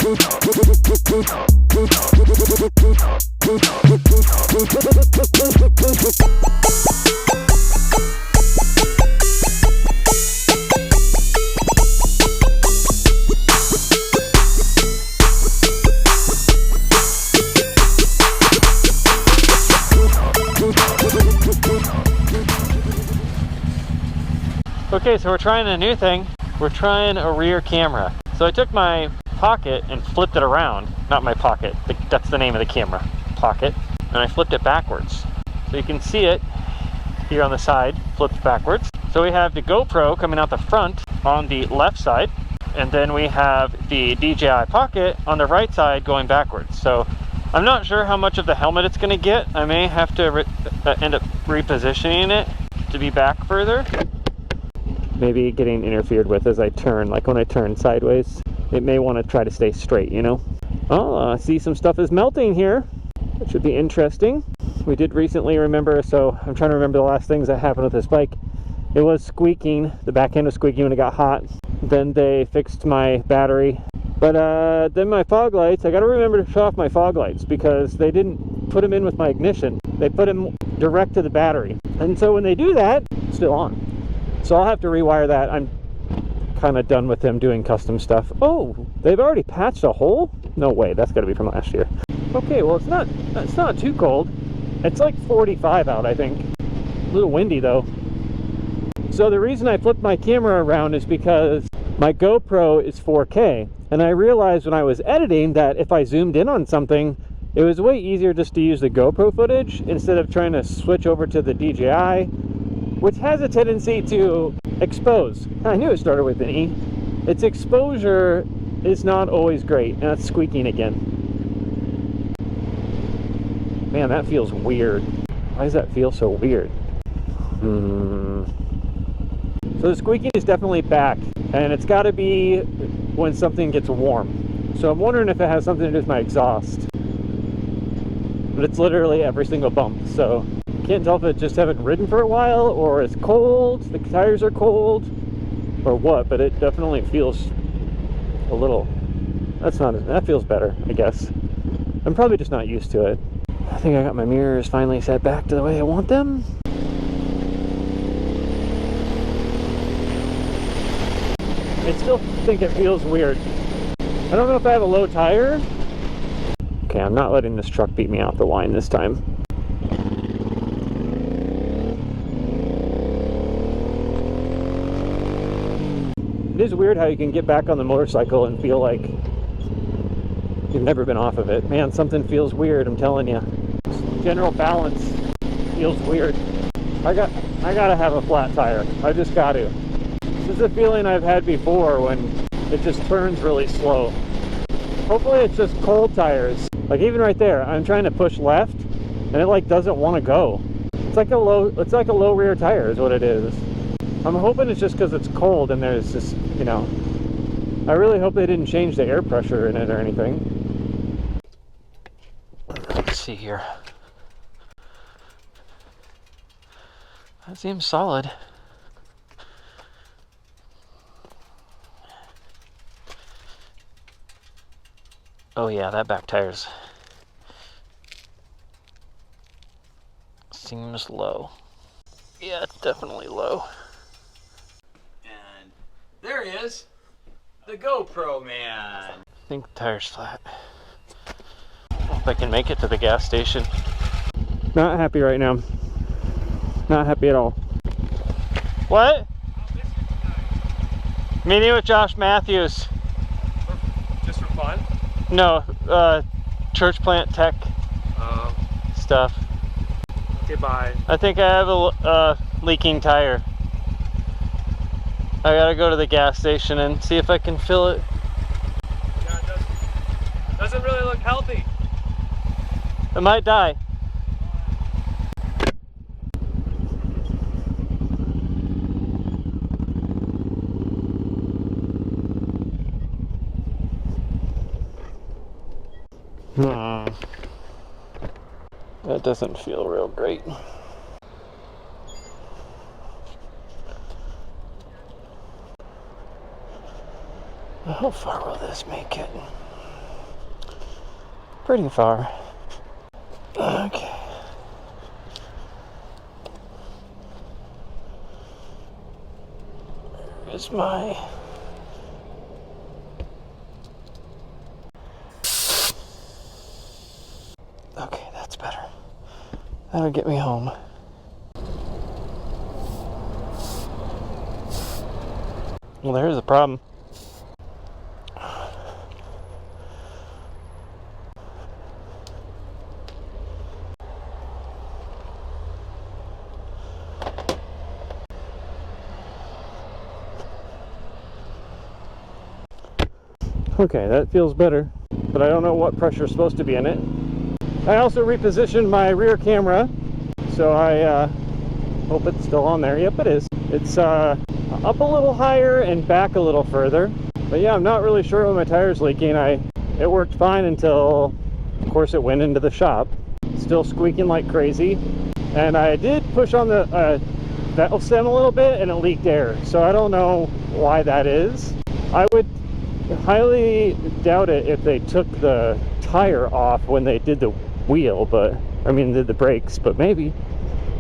Okay, so we're trying a new thing. We're trying a rear camera. So I took my Pocket and flipped it around. Not my Pocket, that's the name of the camera. Pocket. And I flipped it backwards. So you can see it here on the side, flipped backwards. So we have the GoPro coming out the front on the left side. And then we have the DJI Pocket on the right side going backwards. So I'm not sure how much of the helmet it's going to get. I may have to end up repositioning it to be back further. Maybe getting interfered with as I turn, like when I turn sideways. It may want to try to stay straight, you know? Oh, I see some stuff is melting here. That should be interesting. We did recently remember, so I'm trying to remember the last things that happened with this bike. It was squeaking. The back end was squeaking when it got hot. Then they fixed my battery. But then my fog lights, I got to remember to shut off my fog lights because they didn't put them in with my ignition. They put them direct to the battery. And so when they do that, it's still on. So I'll have to rewire that. I'm kind of done with them doing custom stuff. Oh, they've already patched a hole? No way, that's got to be from last year. Okay, well it's not too cold. It's like 45 out, I think. A little windy though. So the reason I flipped my camera around is because my GoPro is 4K. And I realized when I was editing that if I zoomed in on something, it was way easier just to use the GoPro footage instead of trying to switch over to the DJI, which has a tendency to expose. I knew it started with an E. Its exposure is not always great. And it's squeaking again. Man, that feels weird. Why does that feel so weird? So the squeaking is definitely back. And it's got to be when something gets warm. So I'm wondering if it has something to do with my exhaust. But it's literally every single bump. So can't tell if it just haven't ridden for a while, or it's cold, the tires are cold, or what, but it definitely feels a little, that feels better, I guess. I'm probably just not used to it. I think I got my mirrors finally set back to the way I want them. I still think it feels weird. I don't know if I have a low tire. Okay, I'm not letting this truck beat me out the line this time. It is weird how you can get back on the motorcycle and feel like you've never been off of it. Man, something feels weird, I'm telling you. General balance feels weird. I gotta have a flat tire. I just got to. This is a feeling I've had before when it just turns really slow. Hopefully it's just cold tires. Like even right there, I'm trying to push left and it like doesn't want to go. It's like a low rear tire is what it is. I'm hoping it's just because it's cold and there's this, you know, I really hope they didn't change the air pressure in it or anything. Let's see here. That seems solid. Oh yeah, that back tire's seems low. Yeah, it's definitely low. And there he is, the GoPro man. I think the tire's flat. Hope I can make it to the gas station. Not happy right now. Not happy at all. What? Meeting with Josh Matthews. Just for fun? No, church plant tech stuff. Okay, bye. I think I have a leaking tire. I gotta go to the gas station and see if I can fill it. Yeah, it doesn't really look healthy. It might die. That doesn't feel real great. How far will this make it? Pretty far. Okay. Where's my... Okay, that's better. That'll get me home. Well, there's the problem. Okay, that feels better, but I don't know what pressure is supposed to be in it. I also repositioned my rear camera, so I hope it's still on there. Yep, it is. It's up a little higher and back a little further. But yeah, I'm not really sure when my tire's leaking. It worked fine until, of course, it went into the shop. Still squeaking like crazy. And I did push on the valve stem a little bit and it leaked air. So I don't know why that is. I would highly doubt it if they took the tire off when they did the wheel, but I mean did the brakes, but maybe.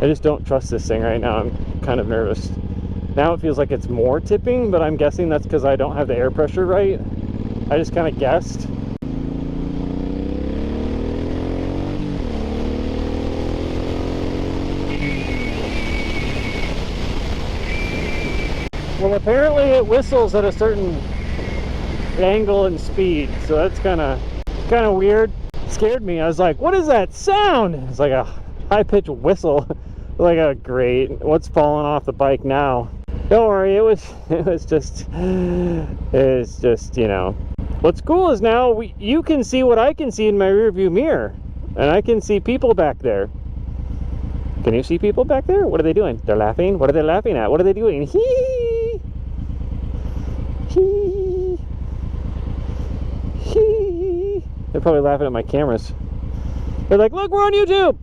I just don't trust this thing right now. I'm kind of nervous. Now it feels like it's more tipping, but I'm guessing that's because I don't have the air pressure right. I just kind of guessed. Well, apparently it whistles at a certain angle and speed, so that's kind of weird. Scared me. I was like, what is that sound? It's like a high-pitched whistle. Like, oh great, what's falling off the bike now? Don't worry, it's just, you know. What's cool is now you can see what I can see in my rear view mirror, and I can see people back there. Can you see people back there? What are they doing? They're laughing. What are they laughing at? What are they doing? Hee hee hee. They're probably laughing at my cameras. They're like, look, we're on YouTube.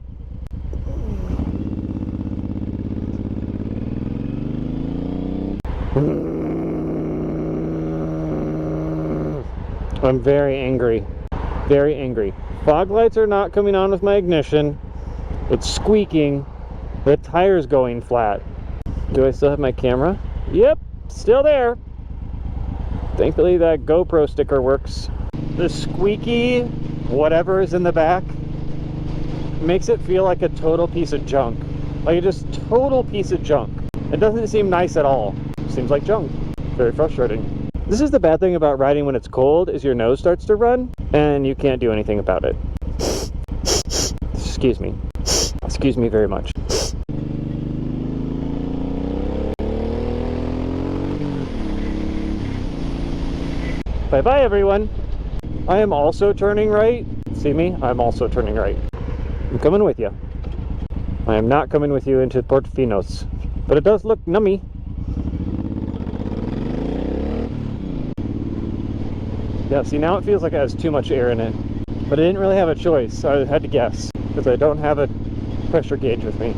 I'm very angry. Very angry. Fog lights are not coming on with my ignition. It's squeaking. The tire's going flat. Do I still have my camera? Yep, still there. Thankfully that GoPro sticker works. The squeaky whatever is in the back makes it feel like a total piece of junk. Like a just total piece of junk. It doesn't seem nice at all. It seems like junk. Very frustrating. This is the bad thing about riding when it's cold, is your nose starts to run and you can't do anything about it. Excuse me. Excuse me very much. Bye-bye, everyone. I am also turning right. See me? I'm also turning right. I'm coming with you. I am not coming with you into Portofinos, but it does look nummy. Yeah, see, now it feels like it has too much air in it, but I didn't really have a choice. I had to guess because I don't have a pressure gauge with me.